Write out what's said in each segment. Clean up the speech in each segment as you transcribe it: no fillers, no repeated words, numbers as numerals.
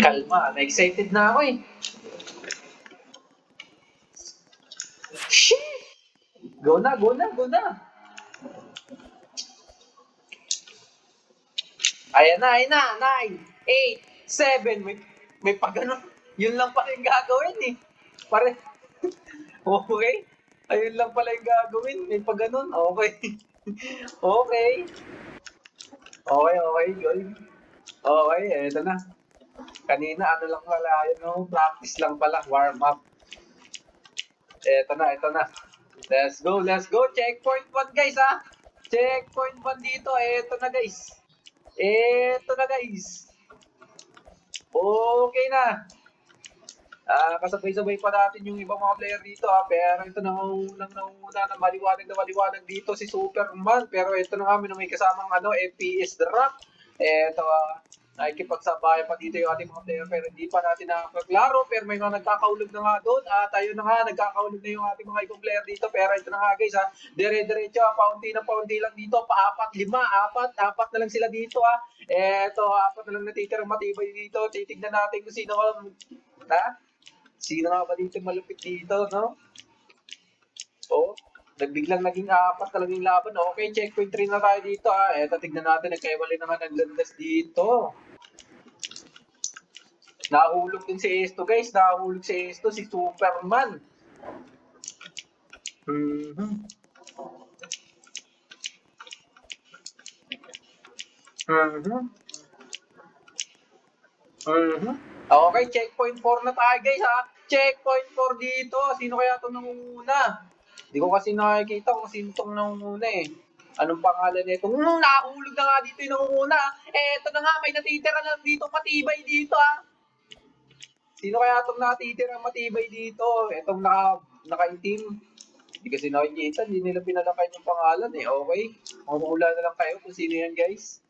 Kalma, na-excited na ako eh. Shit! Go na, go na, go na. Ayan na, 9, 8, 7, may pag ano, yun lang pala yung gagawin eh. Pare, okay. Ayun lang pala yung gagawin, may pag ganun, okay. Okay. Okay, okay, good. Okay, eto na. Kanina, ano lang pala, yun, no? Practice lang pala, warm up. Eto na, eto na. Let's go, let's go. Checkpoint 1, guys, ha? Checkpoint 1 dito. Eto na, guys. Eto na, guys. Okay na. Kasabay-sabay pa natin yung ibang mga player dito, ha? Pero ito na nanguna na maliwanag dito si Superman. Pero ito na kami na may kasamang FPS drop. Eto, nakikipagsabayan pa dito yung ating mga player pero hindi pa natin nakaklaro. Pero may mga nagkakaulog na nga doon. Tayo na nga, nagkakaulog na yung ating mga ibang player dito. Pero ito na nga, guys, ha? Dire-diretso, paunti na paunti lang dito. Pa-apat, 5, 4 na lang sila dito, ha? Eto, 4 na lang natitirang matibay dito. Titignan natin kung sino, ha? Sino nga ba dito malupit dito, no? Oh, nagbiglang naging 4 talaga yung laban. Okay, checkpoint 3 na tayo dito, ha? Eto, tignan natin. Nagkaiwalay naman ang landas dito. Nahulog din si Esto, guys. Nahulog si Esto, si Superman. Mhm. Mhm. Mhm. Okay, checkpoint 4 na tayo, guys, ha? Checkpoint 4 dito. Sino kaya itong nangunguna? Hindi ko kasi nakikita kung sino itong nangunguna eh. Anong pangalan nito? Nahulog na nga dito yung nangunguna. Eto na nga, may natitira na dito matibay dito, ha? Sino kaya itong natitira matibay dito? Itong naka-itim. Hindi kasi nakikita, hindi nila pinalakan yung pangalan eh. Okay? Mamula na lang kayo kung sino yan, guys.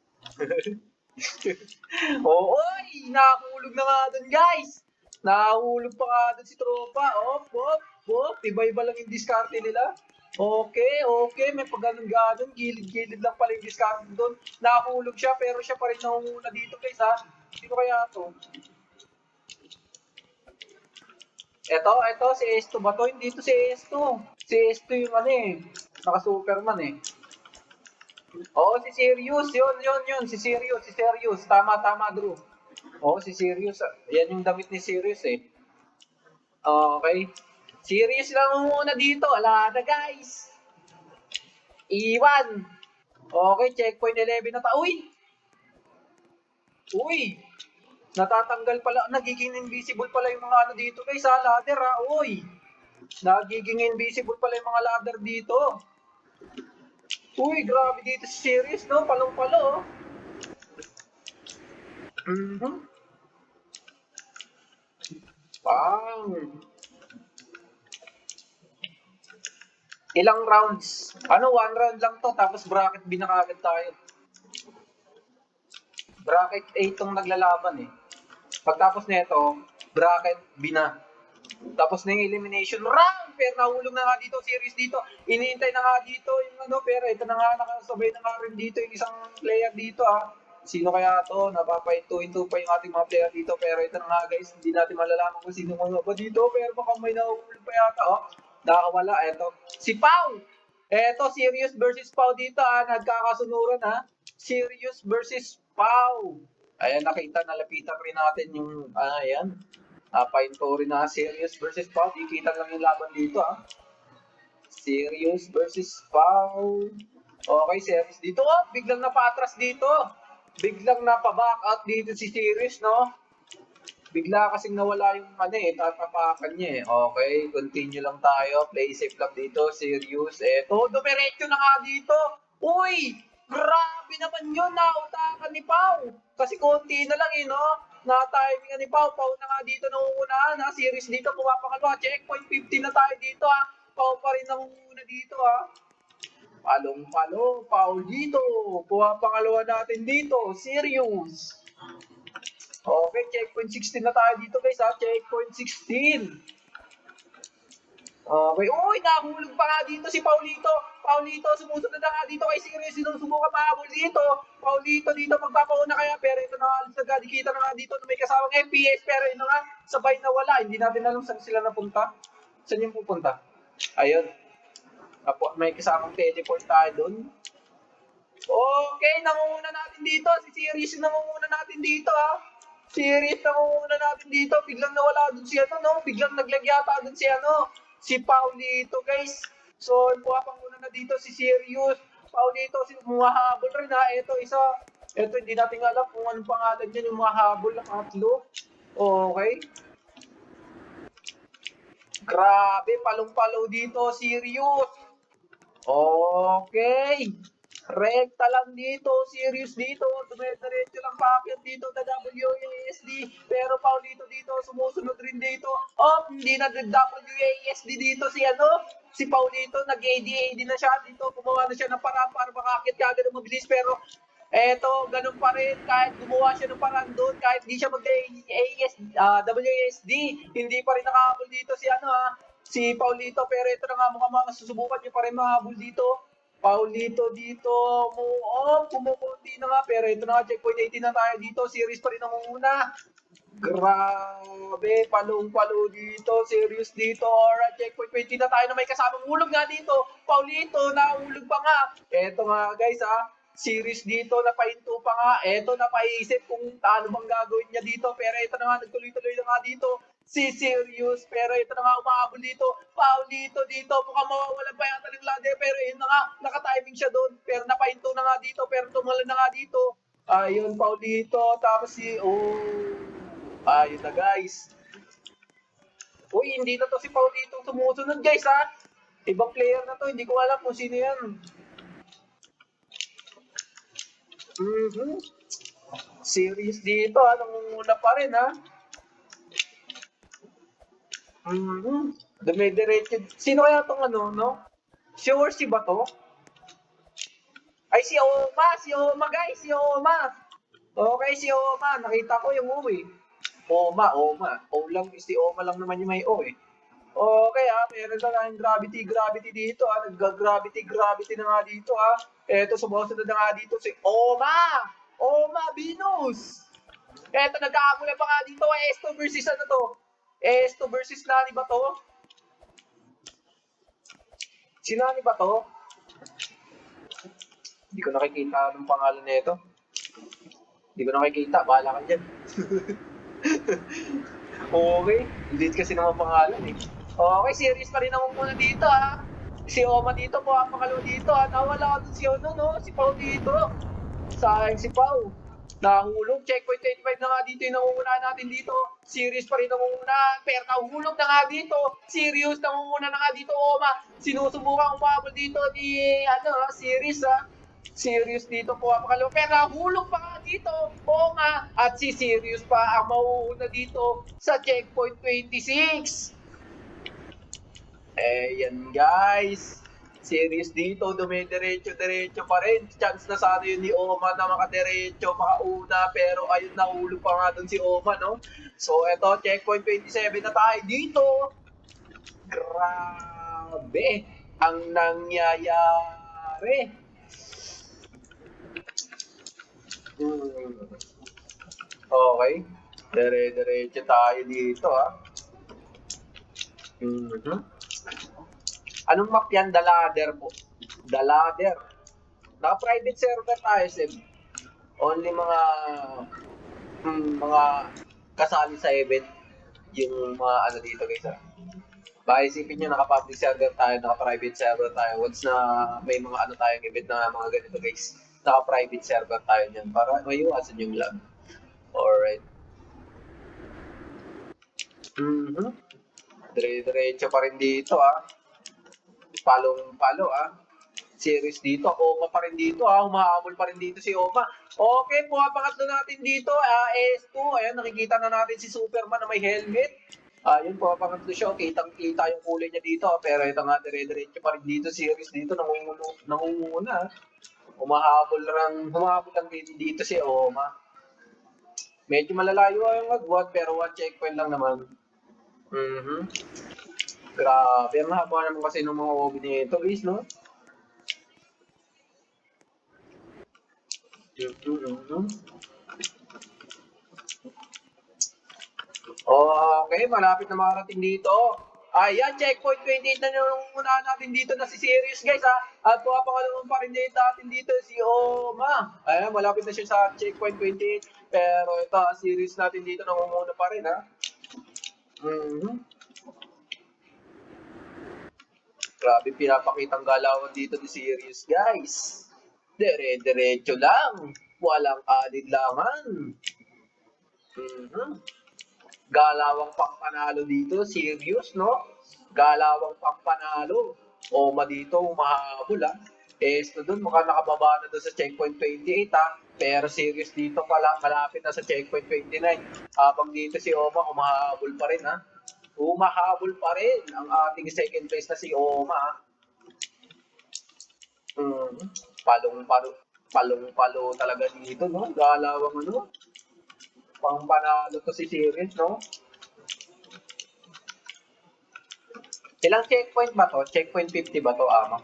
Oo, oy! Nakahulog na nga dun, guys! Nakahulog pa nga dun si Tropa. Iba-iba lang yung diskarte nila. Okay, okay. May pagganon-ganon. Gilid-gilid lang pala yung diskarte dun. Nakahulog siya, pero siya pa rin nangunguna dito, guys, ha? Sino kaya to? Eto, si Esto ba to? Hindi to si Esto. Si Esto yung naka-Superman eh. Oo, si Sirius. Yun. Si Sirius. Tama, Drew. Oo, si Sirius. Yan yung damit ni Sirius eh. Okay. Sirius lang muna dito. Ala na, guys. Iwan. Okay, checkpoint 11 na ta. Uy! Natatanggal pala. Nagiging invisible pala yung mga dito, guys, ha? Ladder, ha? Uy! Nagiging invisible pala yung mga ladder dito. Uy, grabe dito si Sirius, no? Palong-palo, oh. Mhm. Wow. Ilang rounds? One round lang to, tapos bracket B na kagad tayo. Bracket A itong naglalaban eh. Pagtapos nito, bracket B na. Tapos na yung elimination round. Pero nahulog na nga dito, series dito. Iniintay na nga dito yung pero ito na nga, nakasabay na nga rin dito yung isang player dito, ah. Sino kaya to? Napapahinto-hinto pa yung ating mga player dito. Pero ito na nga, guys, hindi natin malalaman kung sino mga ba dito. Pero baka may nahulog pa yata, oh. Nakawala, eto. Si Pau! Eto, Sirius versus Pau dito, nagkakasunuran, Sirius versus Pau. Ayan, nakita, nalapitan rin natin yung, ayan. Pahinto rin na Sirius versus Pau. Ikita lang yung laban dito, Sirius versus Pau. Okay, Sirius dito. Biglang napatras dito. Biglang napaback out dito si Sirius, no? Bigla kasing nawala yung tatapakan niya eh. Okay, continue lang tayo. Play safe lang dito. Sirius. Dumiretso na nga dito. Uy! Grabe naman yun. Nautakan ni Pau. Kasi konti na lang no? Na-timing ni Pau. Pau na nga dito nangungunahan, Sirius dito. Pumapakalawa. Checkpoint 50 na tayo dito, Pau pa rin nangunguna dito, Palong-palo. Pau dito. Pumapakalawa natin dito. Sirius. Okay, checkpoint 16 na tayo dito, guys, Checkpoint 16. Okay. Uy, nahulog pa nga dito si Paulito. Paulito, sumusunod na nga dito kay Sirius. Sinusubukan mahabol dito. Paulito dito magpapauna kaya. Pero ito na nga, agad kita na nga dito na may kasawang FPS. Pero ito nga, sabay na wala. Hindi natin alam saan sila napunta. Saan yung pupunta? Ayun. May kasamang teleport tayo doon. Okay, nangunguna natin dito. Si Sirius yung nangunguna natin dito, ha. Sirius nangunguna natin dito. Biglang nawala doon si ano, no? Biglang naglagyata doon si ano, si Paulito, guys. So, pumapanguna na dito si Sirius. Paulito, si humahabol rin, ha. Ito, isa. Ito, hindi natin alam kung anong pangalan niya, yung humahabol ng atlo. Okay. Grabe, palong-palo dito, Sirius. Okay. Rekta lang dito, serious dito, dumediretso lang paakyat dito na WASD. Pero Paulito dito, sumusunod rin dito. Oh, hindi na WASD dito si ano, si Paulito, nag-AD na siya dito, gumawa na siya ng paraan para makakit kagad ng mabilis. Pero eto, ganun pa rin, kahit gumawa siya ng paraan doon, kahit hindi siya WASD, hindi pa rin nakahabol dito si ano si Paulito. Pero ito na nga, mukhang masusubukan niya pa rin mahabol dito. Paulito dito, kumukunti na nga, pero ito na nga, checkpoint 18 na tayo dito, series pa rin ang muna. Grabe, palong-palo dito, serious dito, alright, checkpoint 20 na tayo na may kasamang hulog nga dito, Paulito, nahulog pa nga. Eto nga guys series dito, napahinto pa nga, eto napaisip kung ano bang gagawin niya dito, pero ito na nga, nagtuloy-tuloy na nga dito, si Sirius, pero ito na nga umahabol dito, Paulito dito, mukhang mawawalan pa yata ng ladder, pero yun na nga, nakatiming siya doon, pero napahinto na nga dito, pero tumalan na nga dito, ayun, Paulito, tapos ayun na guys, uy, hindi na to si Paulito sumusunod guys ibang player na to, hindi ko alam kung sino yan. Series dito nangunguna pa rin Dumidiretso. Sino kaya tong ano, no? Sure si ba to? Ay, si Oma guys, si Oma. Okay, si Oma, nakita ko yung O Oma. O lang, si Oma lang naman yung may O Okay meron na tayong gravity dito Nag-gravity na nga dito Eto, sumusunod na nga dito si Oma Venus. Eto, nag-aamula pa nga dito Esto versus ano to? Esto versus Nani ba to? Si Nani ba to? Hindi ko nakikita anong pangalan nito. Hindi ko nakikita, bahala ka dyan. Okay, hindi kasi naman pangalan Okay, series pa rin ako muna dito Si Oma dito po, pangalawa dito Nawala ka dun si ano, no? Si Pao dito. Sayang si Pao. Nahulog, checkpoint 25 na nga dito yung nangunguna natin dito. Series pa rin nangunguna, pero nahulog na nga dito. Serious, nangunguna na nga dito, Oma. Sinusubukan umabol dito ni, series Serious dito po ang makalawa. Pero nahulog pa nga dito. Oo nga. At si Sirius pa ang mauuna dito sa checkpoint 26. Yan guys. Serious dito, dumidiretso-diretso pa rin. Chance na sana yun ni Oma na makadiretso, makauna. Pero ayun, nahulog pa nga dun si Oma, no? So, eto, checkpoint 27 na tayo dito. Grabe ang nangyayari. Okay. Dire-diretso tayo dito Anong map yan? The Ladder po. The Ladder. Naka-private server tayo, Seb. Only mga kasali sa event yung mga dito guys Baka isipin nyo, naka-public server tayo, naka-private server tayo. Once na may mga tayong event na mga ganito guys, naka-private server tayo niyan para maiwasan yung lag. Alright. Dire-diretso pa rin dito Palong-palo Series dito. Oma pa rin dito Humahabol pa rin dito si Oma. Okay, pangatlo natin dito. S2. Ayan, nakikita na natin si Superman na may helmet. Yun pangatlo siya. Kitang-kita yung kulay niya dito. Pero ito nga, dire-diretso pa rin dito. Series dito, nangunguna. Humahabol lang dito si Oma. Medyo malalayo yung agwat, pero one checkpoint lang naman. Grabe, ang haba naman kasi ng mga OB nito, guys, no? Okay, malapit na marating dito. Ayan, checkpoint 28 na yung unahan natin dito na si Sirius, guys, ha. At papangalawang pa rin natin dito si Oma. Ayan, malapit na siya sa checkpoint 28. Pero ito, Sirius natin dito nangunguna pa rin, ha. Grabe, pinapakitang galawan dito ni Sirius, guys. Dire-diretso lang. Walang alinlangan. Galawang pangpanalo dito, serious, no? Galawang pangpanalo. Oma dito, umahabol, ha? Esto dun, mukhang nakababa na doon sa checkpoint 28, ha? Pero serious dito pala, malapit na sa checkpoint 29. Habang dito si Oma, umahabol pa rin, ha? Umahabol pa rin ang ating second place na si Oma, ha? Palong-palo, palong-palo talaga dito, no? Galawang ano, pangpanalo to si Sirius, no? Ilang checkpoint ba to? Checkpoint 50 ba to, Ama?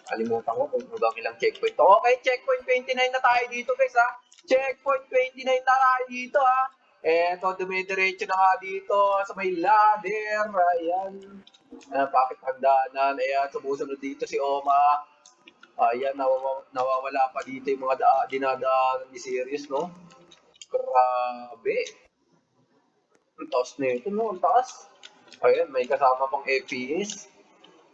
Kalimutan ko kung hanggang ilang checkpoint to. Okay, checkpoint 29 na tayo dito, guys, ha? Checkpoint 29 na tayo dito, ha? Eto, dumidiretso na nga dito sa may ladder. Ayan. Bakit hagdanan? Ayan, sumusunod dito si Oma. Ayan, nawawala pa dito yung mga dinadaanan ni Sirius, no? Grabe. Ang taas nito, no? Ang taas. Ayan, may kasama pang FPS.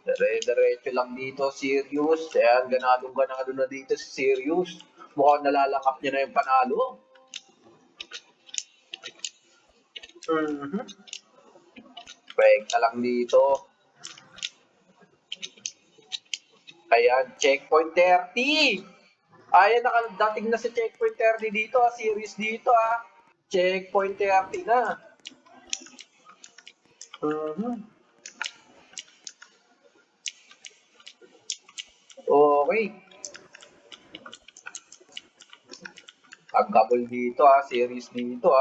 Dire-diretso lang dito, Sirius. Ayan, ganadong-ganado na dito si Sirius. Mukhang nalalakap niya na yung panalo. Rekta lang dito. Ayan, checkpoint 30. Ayan, nakadating na sa checkpoint 30 dito, Sirius dito, Checkpoint 30 na. Okay. Pagkabol dito, Series dito,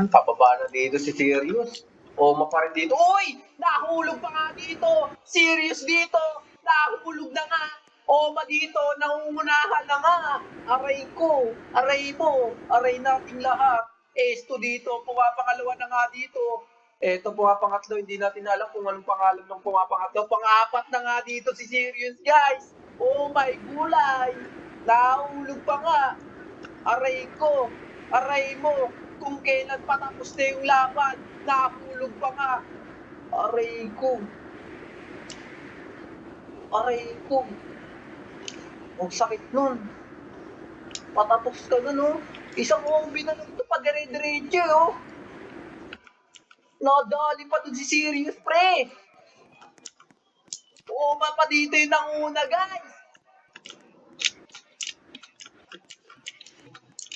Pababa na dito si Sirius. Oma pa rin dito. Uy! Nahulog pa nga dito! Sirius dito! Nahulog na nga! Oma dito! Nangungunahan na nga! Aray ko! Aray mo! Aray nating lahat! Esto dito! Pumapangalawa na nga dito! Eto, pumapangatlo. Hindi natin alam kung anong pangalan ng pumapangatlo. Pangapat na nga dito si Sirius, guys! Oh my gulay! Nahulog pa nga! Aray ko! Aray mo! Kung kailan patapos na yung laban, nahulog pa nga. Aray ko. Aray ko. Ang sakit nun. Patapos ka na, no? Isang OB na lang ito pa dire-diretso, oh. Nadali pa dun si Sirius, pre. Uma pa dito yung nanguna, guys.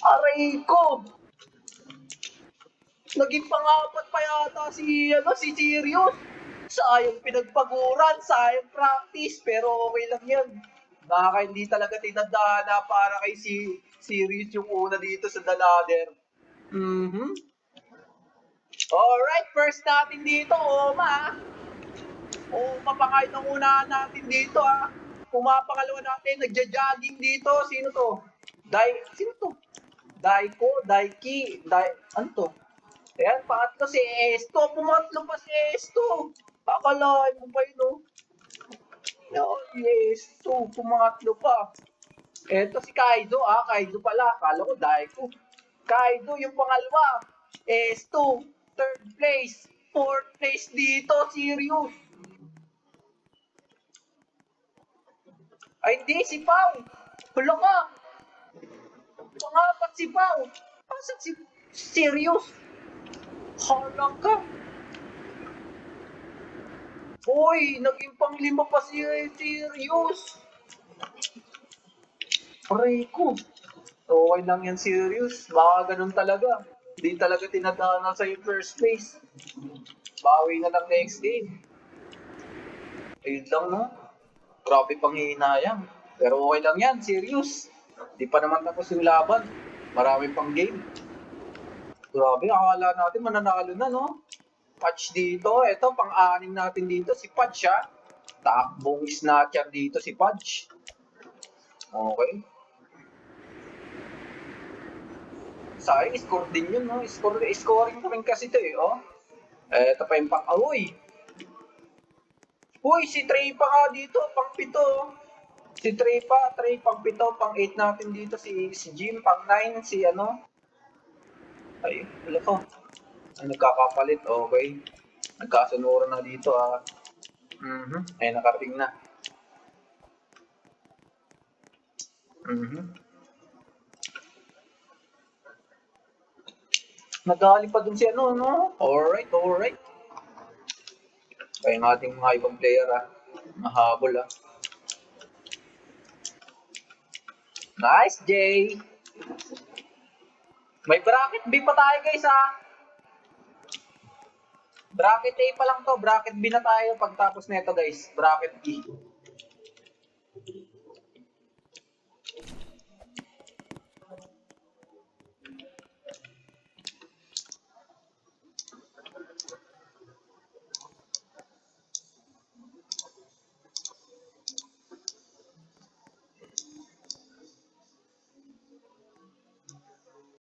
Aray ko. Naging pangapat pa yata si Sirius. Sayang pinagpaguran, sayang practice, pero okay lang yan. Baka hindi talaga tinadhana para kay Sirius yung una dito sa The Ladder. Alright, first natin dito, Oma. Oma pa nga yung una natin dito, Pumapangalawa natin, nagja-jogging dito. Sino to? Sino to? Daiki, ano to? Ayan, pangatlo si Esto. Pumatlo pa si Esto. Akalain mo ba yun, Esto, pumatlo pa. Eto si Kaido, Kaido pala. Akala ko Daiko. Kaido yung pangalawa. Esto, third place. Fourth place dito, Sirius. Ay, hindi, si Pao. Hulo ka. Pangapat si Pao. Asan si Sirius? Hala ka. Hoy, naging panglima pa si Sirius. Aray ko. Okay lang yan, Sirius. Baka ganun talaga. Di talaga tinadaanan sa yung first place. Bawi na lang next game. Ayun lang, no? Grabe pang hinayang. Pero okay lang yan, serious. Di pa naman tapos yung laban. Marami pang game. Grabe, akala natin mananalo na, no? Patch dito. Ito, pang-anim natin dito. Si Patch, ha? Takbong snatcher dito si Patch. Okay. Sayang, score din yun, no? Scoring pa rin kasi ito, eh, oh. Ito pa yung pang... Uy! Uy, si Trey pa nga dito, pang pito. Si Trey pang pito, pang 8 natin dito, si Jim, pang 9, si ano. Ay, wala ko. Ay, nagkakapalit, okay. Nagkasunuran na dito, ah. Ay, nakarating na. Nagali pa dun si ano, no? Alright, alright. Kaya ng ating mga ibang player, ah. Mahabol, ah. Nice, Jay! May bracket B pa tayo, guys, ah. Bracket A pa lang to. Bracket B na tayo pagtapos nito, guys. Bracket B.